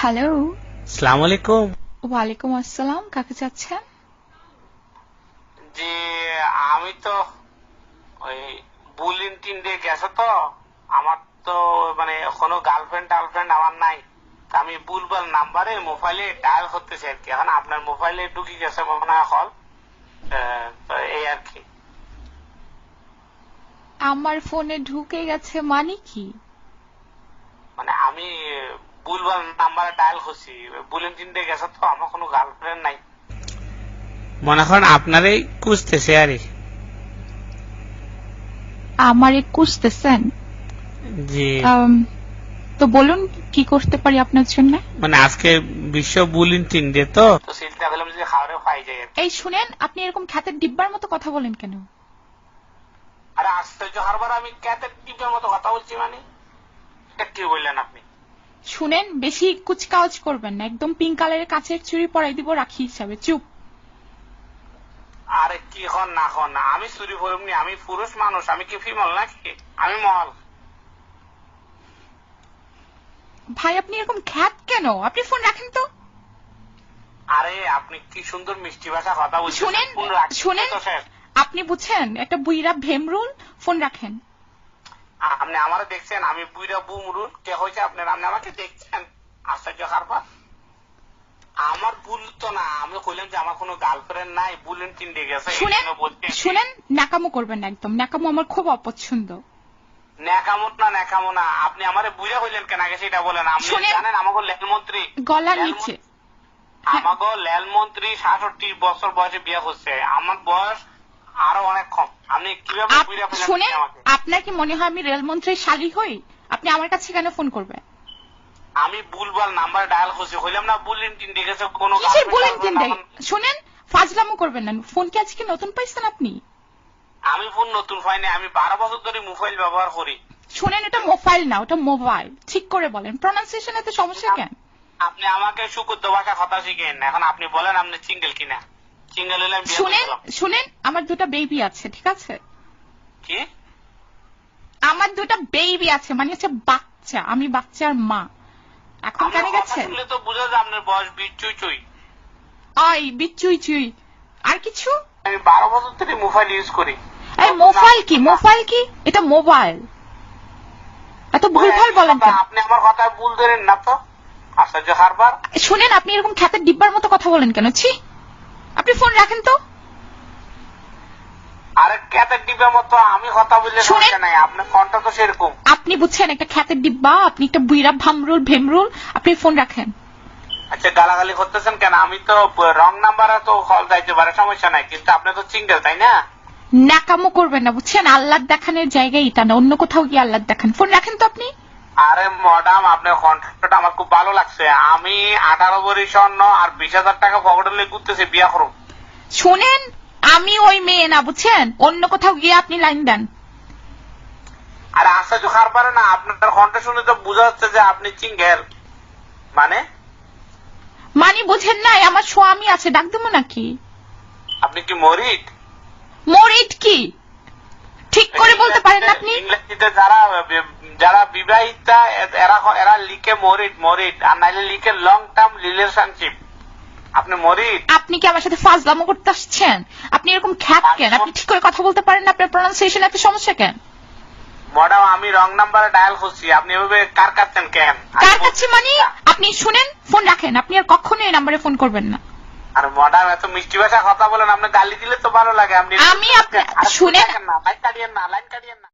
Hello, আসসালামু আলাইকুম। ওয়ালাইকুম আসসালাম। কাকে চাচ্ছেন? জি, আমি তো ওই বুলিন টিন্ডে গেছে তো, আমার তো মানে কোনো গার্লফ্রেন্ড আমার নাই। আমি বুলবাল নাম্বারে মোবাইলে ডায়াল করতেছি আর কি। এখন আপনার মোবাইলে ঢুকে গেছে মনে হয় কল, তো এই আর কি। আমার ফোনে ঢুকে গেছে মানে কি? মানে আমি বুলবাল নাম্বারে ডায়াল করছি, বুলিন টিন্ডে গেছে তো, আমার কোনো গার্লফ্রেন্ড নাই। মনে করেন আপনারই খুঁজতেছে আরে। আমারে খুঁজতেছেন? জি, তো বলুন কি করতে পারি আপনার জন্য। মানে আজকে বিশ্ব বুলিন টিন্ডে তো চিন্তা করলাম যে খাওয়ারে পাই যায়। এই শুনেন, আপনি এরকম খ্যাতের ডিব্বার মতো কথা বলেন কেন? আরে আশ্চর্য, হারবার আমি ক্যাটের টিপের মতো কথা বলছি মানে? এটা কি বললেন আপনি? শুনেন, বেশি কুচকাওয়াজ করবেন না, একদম পিঙ্ক কালারের কাচের চুড়ি পরাই দিব রাখি হিসাবে। চুপ। আরে কি হন না হন, আমি চুরি করবনি, আমি পুরুষ মানুষ, আমি কি ফিমেল নাকি? আমি মহল। ভাই আপনি এরকম খ্যাত কেন? আপনি ফোন রাখেন তো। আরে আপনি কি সুন্দর মিষ্টি ভাষা কথা বলছেন। শুনেন শুনেন, আপনি বুঝছেন একটা বুইরা ভেমরুল। ফোন রাখেন। আপনি আমারে দেখছেন? আমি বুইরা বুমরুল কে হয়েছে আপনার? আপনি আমাকে দেখছেন? আশ্চর্য হারবার, আমার ভুল তো না। আমি কইলাম যে আমার কোনো গার্লফ্রেন্ড নাই, বুলেন টিন্ডে গেছে। শুনেন, ন্যাকামো করবেন না একদম। ন্যাকামো আমার খুব অপছন্দ। ন্যাকামো না, আপনি আমারে বুইরা হইলেন কেন আগে সেটা বলেন। আপনি জানেন আমাকে লেলমন্ত্রী গলা নিচে, আমাকে লেলমন্ত্রী 66 বছর বয়সে বিয়ে করছে, আমার বয়স আরো অনেক কম। আপনি কিভাবে বুইরা ফেলেন? শুনেন, আপনার কি মনে হয় আমি রেলমন্ত্রীর শালী হই? আপনি আমার কাছে কেন ফোন করবেন? আমি ভুলভাল নাম্বার ডায়াল করছি, হইলাম না বুলেন টিন্ডে গেছে কোনো। কিসের বুলেন টিন্ডে? শুনেন, ফাজলামো করবেন না। ফোন কি আজকে নতুন পাইছেন আপনি? আমি ফোন নতুন পাইনি, আমি 12 বছর ধরে মোবাইল ব্যবহার করি। শুনেন, এটা মোবাইল না, ওটা মোবাইল। ঠিক করে বলেন, প্রনাউন্সিয়েশন এত সমস্যা কেন? আপনি আমাকে শুকুদ্দ ভাষা কথা শিখেন। এখন আপনি বলেন আপনি সিঙ্গেল কিনা? সিঙ্গেল হলে শুনেন, আমার দুটা বেবি আছে, ঠিক আছে? কি? আমার দুটা বেবি আছে, মানে হচ্ছে বাচ্চা। আমি বাচ্চার মা। এখন কেন গেছে? শুনলে তো বুঝা যায় আপনার বয়স বিচুই চুই। আই বিচুই চুই। আর কিছু? আমি 12 বছর ধরে মোবাইল ইউজ করি। এই মোবাইল কি? এটা মোবাইল। এত ভুলভাল বলেন কেন? আপনি আমার কথা ভুল ধরেন না তো। আশ্চর্য হারবার, শুনেন, আপনি এরকম খ্যাতের ডিব্বার মতো কথা বলেন কেন? ছি, আপনি ফোন রাখেন তো। আরে খ্যাতের ডিব্বার মতো আমি কথা বললে সমস্যা নাই, আপনার কণ্ঠ তো সেরকম। আপনি বুঝছেন একটা খ্যাতের ডিব্বা, আপনি একটা বুইরা ভেমরুল। আপনি ফোন রাখেন। আচ্ছা, গালাগালি করতেছেন কেন? আমি তো রং নাম্বারে তো কল যাইতে পারে, সমস্যা নাই, কিন্তু আপনি তো সিঙ্গেল, তাই না? ন্যাকামো করবেন না, বুঝছেন? আল্লাহ দেখানোর জায়গায় এটা না, অন্য কোথাও গিয়ে আল্লাহ দেখান। ফোন রাখেন তো আপনি। আরে ম্যাডাম, আপনার কণ্ঠটা আমার খুব ভালো লাগছে। আমি 18 ভরি স্বর্ণ আর 20,000 টাকা পকেটে নিয়ে ঘুরতেছি, বিয়া করুন। শুনেন, আমি ওই মেয়ে না, বুঝছেন? অন্য কোথাও গিয়ে আপনি লাইন দেন। আরে আশ্চর্য খারবারে না, আপনার কণ্ঠ শুনে তো বোঝা যাচ্ছে যে আপনি সিঙ্গেল। মানে বুঝেন নাই? আমার স্বামী আছে, ডাক দেবো নাকি? আপনি কি মরিড? মরিড কি ঠিক করে বলতে পারেন না আপনি? ইংরেজিতে যারা বিবাহিতা এরা লিখে মরিড, আর নাইলে লিখে লং টার্ম রিলেশনশিপ। আপনি মরিড? আপনি কি আমার সাথে ফাজলামো করতে আসছেন? আপনি এরকম খ্যাত কেন? আপনি ঠিক করে কথা বলতে পারেন না? আপনার প্রনাউন্সিয়েশন এত সমস্যা কেন? ম্যাডাম, আমি রং নাম্বারে ডায়াল করছি, আপনি এভাবে কার কাচ্ছেন কেন? কার কাছে মানে? আপনি শুনেন, ফোন রাখেন। আপনি আর কখনো এই নাম্বারে ফোন করবেন না। আর ম্যাডাম, এত মিষ্টি ভাষা কথা বলেন, আপনি গালি দিলে তো ভালো লাগে। আপনি শুনেন না, লাইন কাটিয়েন না।